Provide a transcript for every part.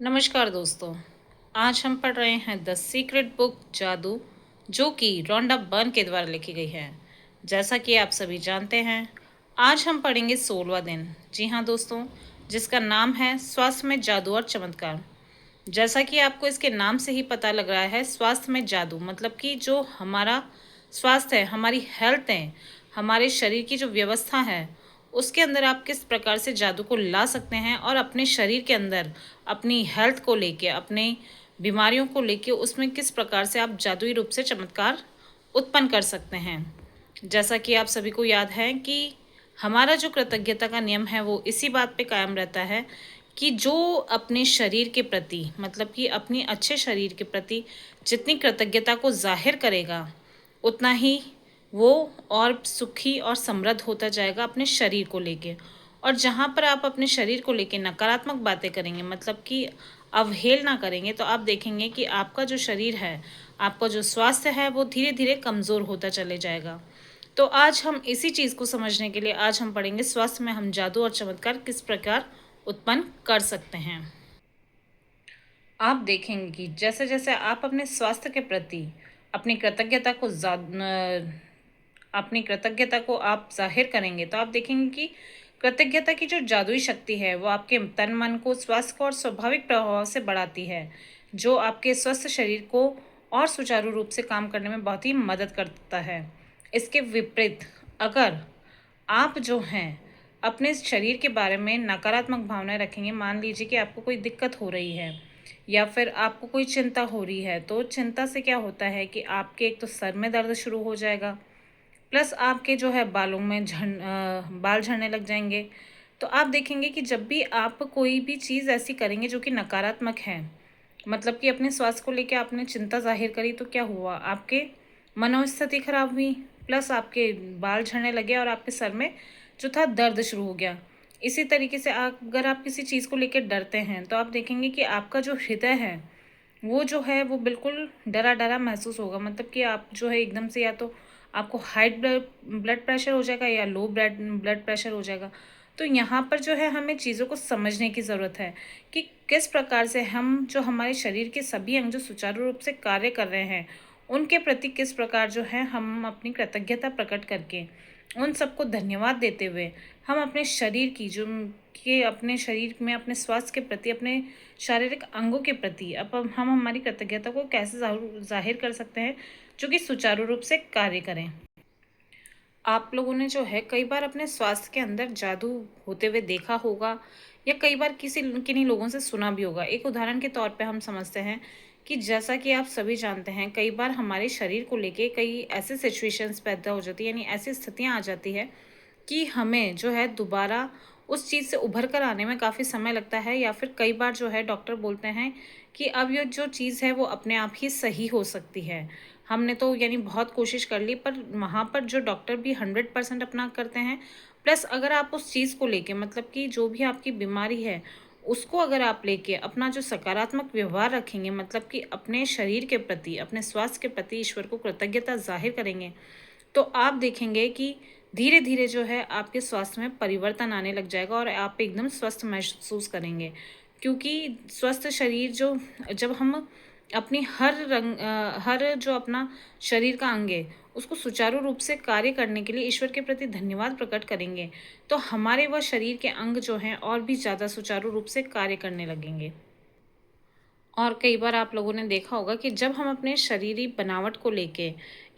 नमस्कार दोस्तों। आज हम पढ़ रहे हैं द सीक्रेट बुक जादू, जो कि रोंडा बर्न के द्वारा लिखी गई है। जैसा कि आप सभी जानते हैं, आज हम पढ़ेंगे 16वां दिन। जी हाँ दोस्तों, जिसका नाम है स्वास्थ्य में जादू और चमत्कार। जैसा कि आपको इसके नाम से ही पता लग रहा है, स्वास्थ्य में जादू मतलब कि जो हमारा स्वास्थ्य है, हमारी हेल्थ है, हमारे शरीर की जो व्यवस्था है, उसके अंदर आप किस प्रकार से जादू को ला सकते हैं और अपने शरीर के अंदर अपनी हेल्थ को लेके, अपने बीमारियों को लेके उसमें किस प्रकार से आप जादुई रूप से चमत्कार उत्पन्न कर सकते हैं। जैसा कि आप सभी को याद है कि हमारा जो कृतज्ञता का नियम है वो इसी बात पे कायम रहता है कि जो अपने शरीर के प्रति मतलब कि अपने अच्छे शरीर के प्रति जितनी कृतज्ञता को जाहिर करेगा, उतना ही वो और सुखी और समृद्ध होता जाएगा अपने शरीर को लेके। और जहाँ पर आप अपने शरीर को लेके नकारात्मक बातें करेंगे, मतलब कि अवहेलना करेंगे, तो आप देखेंगे कि आपका जो शरीर है, आपका जो स्वास्थ्य है, वो धीरे धीरे कमज़ोर होता चले जाएगा। तो आज हम इसी चीज़ को समझने के लिए आज हम पढ़ेंगे स्वास्थ्य में हम जादू और चमत्कार किस प्रकार उत्पन्न कर सकते हैं। आप देखेंगे कि जैसे जैसे आप अपने स्वास्थ्य के प्रति अपनी कृतज्ञता को अपनी कृतज्ञता को आप जाहिर करेंगे, तो आप देखेंगे कि कृतज्ञता की जो जादुई शक्ति है वो आपके तन मन को, स्वास्थ्य को और स्वाभाविक प्रभाव से बढ़ाती है, जो आपके स्वस्थ शरीर को और सुचारू रूप से काम करने में बहुत ही मदद करता है। इसके विपरीत, अगर आप जो हैं अपने शरीर के बारे में नकारात्मक भावनाएं रखेंगे, मान लीजिए कि आपको कोई दिक्कत हो रही है या फिर आपको कोई चिंता हो रही है, तो चिंता से क्या होता है कि आपके एक तो सर में दर्द शुरू हो जाएगा, प्लस आपके जो है बालों में बाल झड़ने लग जाएंगे। तो आप देखेंगे कि जब भी आप कोई भी चीज़ ऐसी करेंगे जो कि नकारात्मक है, मतलब कि अपने स्वास्थ्य को लेकर आपने चिंता जाहिर करी, तो क्या हुआ, आपके मनोस्थिति खराब हुई, प्लस आपके बाल झड़ने लगे और आपके सर में जो था दर्द शुरू हो गया। इसी तरीके से अगर आप किसी चीज़ को लेकर डरते हैं, तो आप देखेंगे कि आपका जो हृदय है वो जो है वो बिल्कुल डरा डरा महसूस होगा, मतलब कि आप जो है एकदम से या तो आपको हाई ब्लड प्रेशर हो जाएगा या लो ब्लड प्रेशर हो जाएगा। तो यहाँ पर जो है हमें चीज़ों को समझने की ज़रूरत है कि किस प्रकार से हम जो हमारे शरीर के सभी अंग जो सुचारू रूप से कार्य कर रहे हैं, उनके प्रति किस प्रकार जो है हम अपनी कृतज्ञता प्रकट करके उन सबको धन्यवाद देते हुए हम अपने शरीर की जो कि अपने शरीर में अपने स्वास्थ्य के प्रति, अपने शारीरिक अंगों के प्रति अब हम हमारी कृतज्ञता को कैसे जाहिर कर सकते हैं जो कि सुचारू रूप से कार्य करें। आप लोगों ने जो है कई बार अपने स्वास्थ्य के अंदर जादू होते हुए देखा होगा या कई बार किसी किन्हीं लोगों से सुना भी होगा। एक उदाहरण के तौर पे हम समझते हैं कि जैसा कि आप सभी जानते हैं, कई बार हमारे शरीर को लेके कई ऐसे सिचुएशंस पैदा हो जाती है, यानी ऐसी स्थितियां आ जाती है कि हमें जो है दोबारा उस चीज़ से उभर कर आने में काफ़ी समय लगता है, या फिर कई बार जो है डॉक्टर बोलते हैं कि अब ये जो चीज़ है वो अपने आप ही सही हो सकती है। हमने तो यानी बहुत कोशिश कर ली, पर वहाँ पर जो डॉक्टर भी 100% अपना करते हैं, प्लस अगर आप उस चीज़ को लेके मतलब कि जो भी आपकी बीमारी है उसको अगर आप लेके अपना जो सकारात्मक व्यवहार रखेंगे, मतलब कि अपने शरीर के प्रति, अपने स्वास्थ्य के प्रति ईश्वर को कृतज्ञता जाहिर करेंगे, तो आप देखेंगे कि धीरे धीरे जो है आपके स्वास्थ्य में परिवर्तन आने लग जाएगा और आप एकदम स्वस्थ महसूस करेंगे। क्योंकि स्वस्थ शरीर जो, जब हम अपनी हर जो अपना शरीर का अंग है उसको सुचारू रूप से कार्य करने के लिए ईश्वर के प्रति धन्यवाद प्रकट करेंगे, तो हमारे वह शरीर के अंग जो हैं और भी ज़्यादा सुचारू रूप से कार्य करने लगेंगे। और कई बार आप लोगों ने देखा होगा कि जब हम अपने शरीरी बनावट को लेके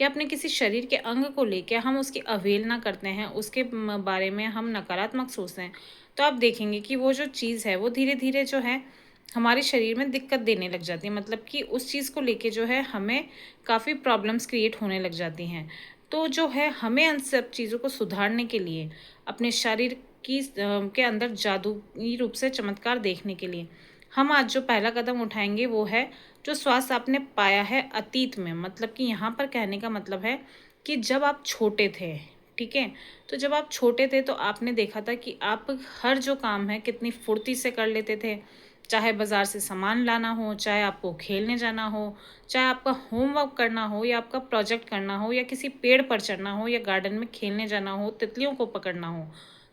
या अपने किसी शरीर के अंग को लेके हम उसकी अवहेलना करते हैं, उसके बारे में हम नकारात्मक सोचते हैं, तो आप देखेंगे कि वो जो चीज़ है वो धीरे धीरे जो है हमारे शरीर में दिक्कत देने लग जाती है, मतलब कि उस चीज़ को लेके जो है हमें काफ़ी प्रॉब्लम्स क्रिएट होने लग जाती हैं। तो जो है हमें उन सब चीज़ों को सुधारने के लिए अपने शरीर के अंदर जादुई रूप से चमत्कार देखने के लिए हम आज जो पहला कदम उठाएंगे वो है जो स्वास्थ्य आपने पाया है अतीत में, मतलब कि यहाँ पर कहने का मतलब है कि जब आप छोटे थे, ठीक है, तो जब आप छोटे थे तो आपने देखा था कि आप हर जो काम है कितनी फुर्ती से कर लेते थे। चाहे बाजार से सामान लाना हो, चाहे आपको खेलने जाना हो, चाहे आपका होमवर्क करना हो या आपका प्रोजेक्ट करना हो या किसी पेड़ पर चढ़ना हो या गार्डन में खेलने जाना हो, तितलियों को पकड़ना हो,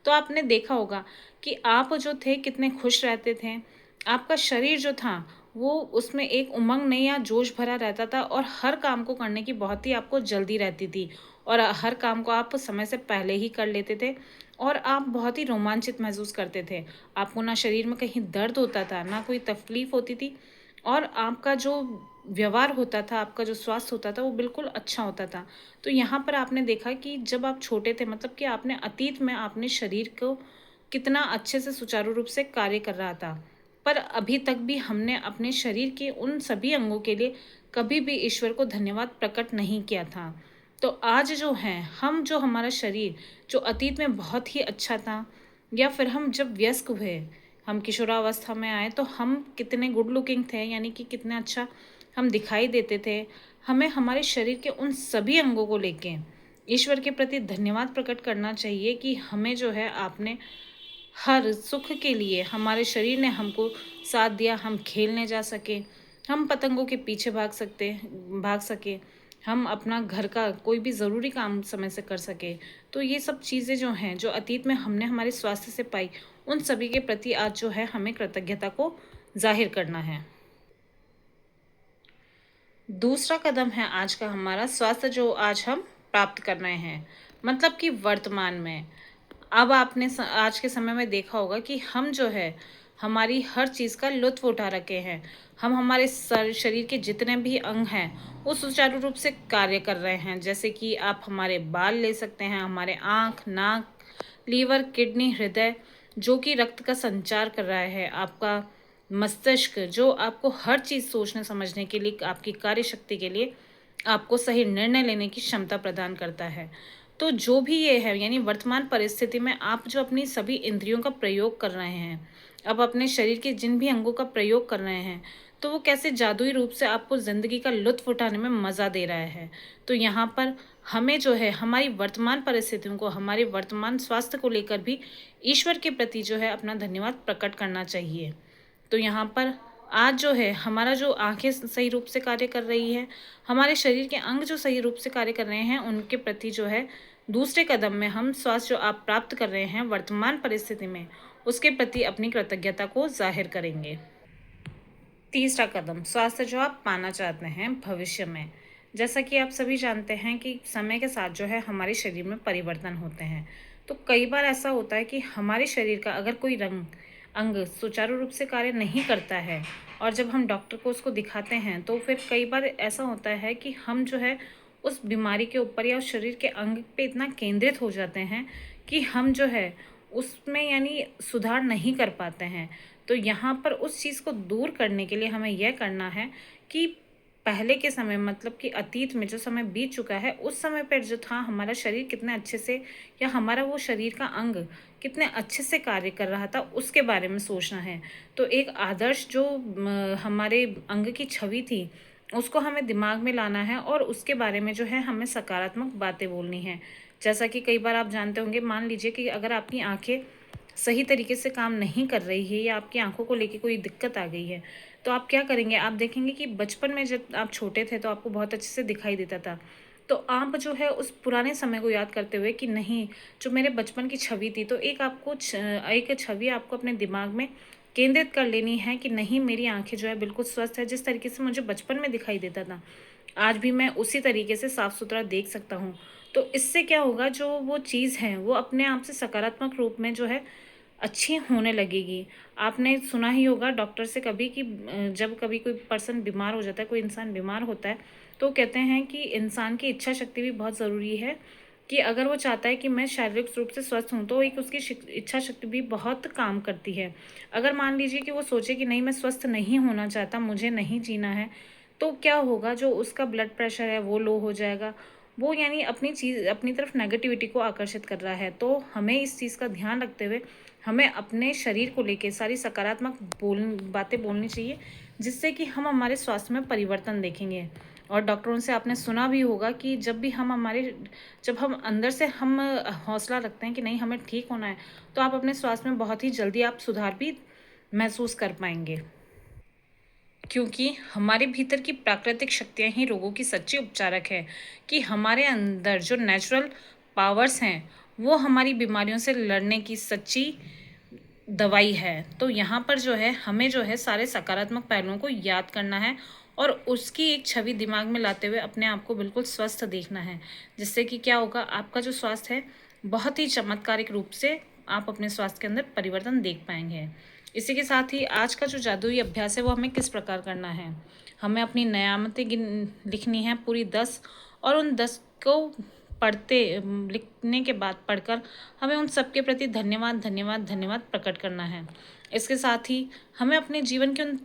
तो आपने देखा होगा कि आप जो थे कितने खुश रहते थे। आपका शरीर जो था वो उसमें एक उमंग नहीं या जोश भरा रहता था और हर काम को करने की बहुत ही आपको जल्दी रहती थी और हर काम को आप समय से पहले ही कर लेते थे और आप बहुत ही रोमांचित महसूस करते थे। आपको ना शरीर में कहीं दर्द होता था, ना कोई तकलीफ होती थी और आपका जो व्यवहार होता था, आपका जो स्वास्थ्य होता था वो बिल्कुल अच्छा होता था। तो यहाँ पर आपने देखा कि जब आप छोटे थे मतलब कि आपने अतीत में आपने शरीर को कितना अच्छे से सुचारू रूप से कार्य कर रहा था। पर अभी तक भी हमने अपने शरीर के उन सभी अंगों के लिए कभी भी ईश्वर को धन्यवाद प्रकट नहीं किया था। तो आज जो है हम जो हमारा शरीर जो अतीत में बहुत ही अच्छा था या फिर हम जब वयस्क हुए, हम किशोरावस्था में आए तो हम कितने गुड लुकिंग थे, यानी कि कितना अच्छा हम दिखाई देते थे। हमें हमारे शरीर के उन सभी अंगों को लेके ईश्वर के प्रति धन्यवाद प्रकट करना चाहिए कि हमें जो है आपने हर सुख के लिए हमारे शरीर ने हमको साथ दिया, हम खेलने जा सके, हम पतंगों के पीछे भाग सके, हम अपना घर का कोई भी ज़रूरी काम समय से कर सके। तो ये सब चीज़ें जो हैं जो अतीत में हमने हमारे स्वास्थ्य से पाई, उन सभी के प्रति आज जो है हमें कृतज्ञता को जाहिर करना है। दूसरा कदम है आज का हमारा स्वास्थ्य जो आज हम प्राप्त कर रहे हैं, मतलब कि वर्तमान में। अब आपने आज के समय में देखा होगा कि हम जो है हमारी हर चीज़ का लुत्फ़ उठा रखे हैं। हम हमारे शरीर के जितने भी अंग हैं वो सुचारू रूप से कार्य कर रहे हैं। जैसे कि आप हमारे बाल ले सकते हैं, हमारे आँख, नाक, लीवर, किडनी, हृदय जो कि रक्त का संचार कर रहा है, आपका मस्तिष्क जो आपको हर चीज़ सोचने समझने के लिए, आपकी कार्य शक्ति के लिए आपको सही निर्णय लेने की क्षमता प्रदान करता है। तो जो भी ये है, यानी वर्तमान परिस्थिति में आप जो अपनी सभी इंद्रियों का प्रयोग कर रहे हैं, अब अपने शरीर के जिन भी अंगों का प्रयोग कर रहे हैं, तो वो कैसे जादुई रूप से आपको ज़िंदगी का लुत्फ़ उठाने में मज़ा दे रहा है। तो यहाँ पर हमें जो है हमारी वर्तमान परिस्थितियों को, हमारे वर्तमान स्वास्थ्य को लेकर भी ईश्वर के प्रति जो है अपना धन्यवाद प्रकट करना चाहिए। तो यहाँ पर आज जो है हमारा जो आँखें सही रूप से कार्य कर रही है, हमारे शरीर के अंग जो सही रूप से कार्य कर रहे हैं, उनके प्रति जो है दूसरे कदम में हम स्वास्थ्य जो आप प्राप्त कर रहे हैं वर्तमान परिस्थिति में, उसके प्रति अपनी कृतज्ञता को ज़ाहिर करेंगे। तीसरा कदम, स्वास्थ्य जो आप पाना चाहते हैं भविष्य में। जैसा कि आप सभी जानते हैं कि समय के साथ जो है हमारे शरीर में परिवर्तन होते हैं। तो कई बार ऐसा होता है कि हमारे शरीर का अगर कोई अंग सुचारू रूप से कार्य नहीं करता है और जब हम डॉक्टर को उसको दिखाते हैं तो फिर कई बार ऐसा होता है कि हम जो है उस बीमारी के ऊपर या उस शरीर के अंग पे इतना केंद्रित हो जाते हैं कि हम जो है उसमें यानी सुधार नहीं कर पाते हैं। तो यहाँ पर उस चीज़ को दूर करने के लिए हमें यह करना है कि पहले के समय मतलब कि अतीत में जो समय बीत चुका है, उस समय पर जो था हमारा शरीर कितने अच्छे से या हमारा वो शरीर का अंग कितने अच्छे से कार्य कर रहा था, उसके बारे में सोचना है। तो एक आदर्श जो हमारे अंग की छवि थी, उसको हमें दिमाग में लाना है और उसके बारे में जो है हमें सकारात्मक बातें बोलनी है। जैसा कि कई बार आप जानते होंगे, मान लीजिए कि अगर आपकी आँखें सही तरीके से काम नहीं कर रही है या आपकी आँखों को लेके कोई दिक्कत आ गई है, तो आप क्या करेंगे? आप देखेंगे कि बचपन में जब आप छोटे थे तो आपको बहुत अच्छे से दिखाई देता था। तो आप जो है उस पुराने समय को याद करते हुए कि नहीं, जो मेरे बचपन की छवि थी, तो एक छवि आपको अपने दिमाग में केंद्रित कर लेनी है कि नहीं, मेरी आँखें जो है बिल्कुल स्वस्थ है, जिस तरीके से मुझे बचपन में दिखाई देता था, आज भी मैं उसी तरीके से साफ-सुथरा देख सकता हूँ। तो इससे क्या होगा, जो वो चीज़ है वो अपने आप से सकारात्मक रूप में जो है अच्छी होने लगेगी। आपने सुना ही होगा डॉक्टर से कभी कि जब कभी कोई पर्सन बीमार हो जाता है, कोई इंसान बीमार होता है, तो कहते हैं कि इंसान की इच्छा शक्ति भी बहुत ज़रूरी है कि अगर वो चाहता है कि मैं शारीरिक रूप से स्वस्थ हूँ, तो एक उसकी इच्छा शक्ति भी बहुत काम करती है। अगर मान लीजिए कि वो सोचे कि नहीं, मैं स्वस्थ नहीं होना चाहता, मुझे नहीं जीना है, तो क्या होगा, जो उसका ब्लड प्रेशर है वो लो हो जाएगा। वो यानी अपनी तरफ नेगेटिविटी को आकर्षित कर रहा है। तो हमें इस चीज़ का ध्यान रखते हुए हमें अपने शरीर को लेके सारी सकारात्मक बातें बोलनी चाहिए, जिससे कि हम हमारे स्वास्थ्य में परिवर्तन देखेंगे। और डॉक्टरों से आपने सुना भी होगा कि जब हम अंदर से हम हौसला रखते हैं कि नहीं, हमें ठीक होना है, तो आप अपने स्वास्थ्य में बहुत ही जल्दी आप सुधार भी महसूस कर पाएंगे। क्योंकि हमारे भीतर की प्राकृतिक शक्तियाँ ही रोगों की सच्ची उपचारक है, कि हमारे अंदर जो नेचुरल पावर्स हैं वो हमारी बीमारियों से लड़ने की सच्ची दवाई है। तो यहाँ पर जो है हमें जो है सारे सकारात्मक पहलुओं को याद करना है और उसकी एक छवि दिमाग में लाते हुए अपने आप को बिल्कुल स्वस्थ देखना है, जिससे कि क्या होगा, आपका जो स्वास्थ्य है बहुत ही चमत्कारिक रूप से आप अपने स्वास्थ्य के अंदर परिवर्तन देख पाएंगे। इसी के साथ ही आज का जो जादुई अभ्यास है वो हमें किस प्रकार करना है। हमें अपनी नयामतें लिखनी है पूरी 10, और उन 10 को लिखने के बाद पढ़कर हमें उन सबके प्रति धन्यवाद धन्यवाद धन्यवाद प्रकट करना है। इसके साथ ही हमें अपने जीवन के उन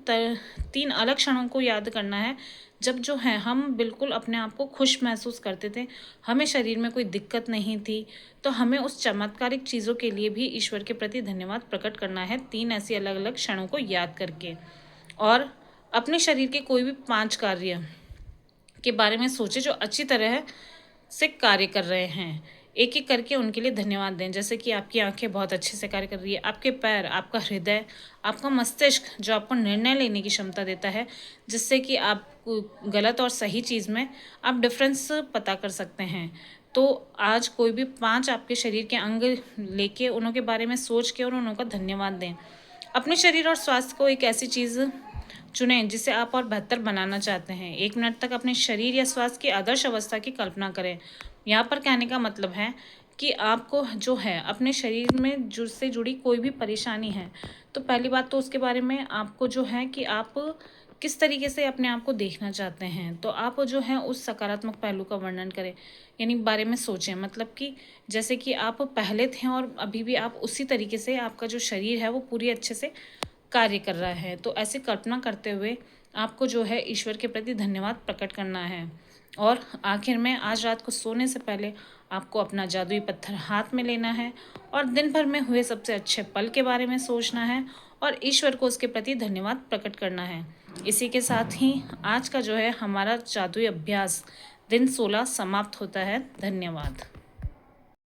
3 अलग क्षणों को याद करना है जब जो है हम बिल्कुल अपने आप को खुश महसूस करते थे, हमें शरीर में कोई दिक्कत नहीं थी। तो हमें उस चमत्कारिक चीज़ों के लिए भी ईश्वर के प्रति धन्यवाद प्रकट करना है 3 ऐसी अलग अलग क्षणों को याद करके। और अपने शरीर के कोई भी 5 कार्य के बारे में सोचे जो अच्छी तरह से कार्य कर रहे हैं, एक एक करके उनके लिए धन्यवाद दें। जैसे कि आपकी आंखें बहुत अच्छे से कार्य कर रही है, आपके पैर, आपका हृदय, आपका मस्तिष्क जो आपको निर्णय लेने की क्षमता देता है, जिससे कि आप गलत और सही चीज़ में आप डिफरेंस पता कर सकते हैं। तो आज कोई भी 5 आपके शरीर के अंग लेके उनके बारे में सोच के और उनका धन्यवाद दें। अपने शरीर और स्वास्थ्य को एक ऐसी चीज़ चुनें जिसे आप और बेहतर बनाना चाहते हैं। 1 मिनट तक अपने शरीर या स्वास्थ्य की आदर्श अवस्था की कल्पना करें। यहाँ पर कहने का मतलब है कि आपको जो है अपने शरीर में से जुड़ी कोई भी परेशानी है, तो पहली बात तो उसके बारे में आपको जो है कि आप किस तरीके से अपने आप को देखना चाहते हैं, तो आप जो है उस सकारात्मक पहलू का वर्णन करें, यानी बारे में सोचें। मतलब कि जैसे कि आप पहले थे और अभी भी आप उसी तरीके से आपका जो शरीर है वो पूरी अच्छे से कार्य कर रहा है। तो ऐसे कल्पना करते हुए आपको जो है ईश्वर के प्रति धन्यवाद प्रकट करना है। और आखिर में आज रात को सोने से पहले आपको अपना जादुई पत्थर हाथ में लेना है और दिन भर में हुए सबसे अच्छे पल के बारे में सोचना है और ईश्वर को उसके प्रति धन्यवाद प्रकट करना है। इसी के साथ ही आज का जो है हमारा जादुई अभ्यास दिन 16 समाप्त होता है। धन्यवाद।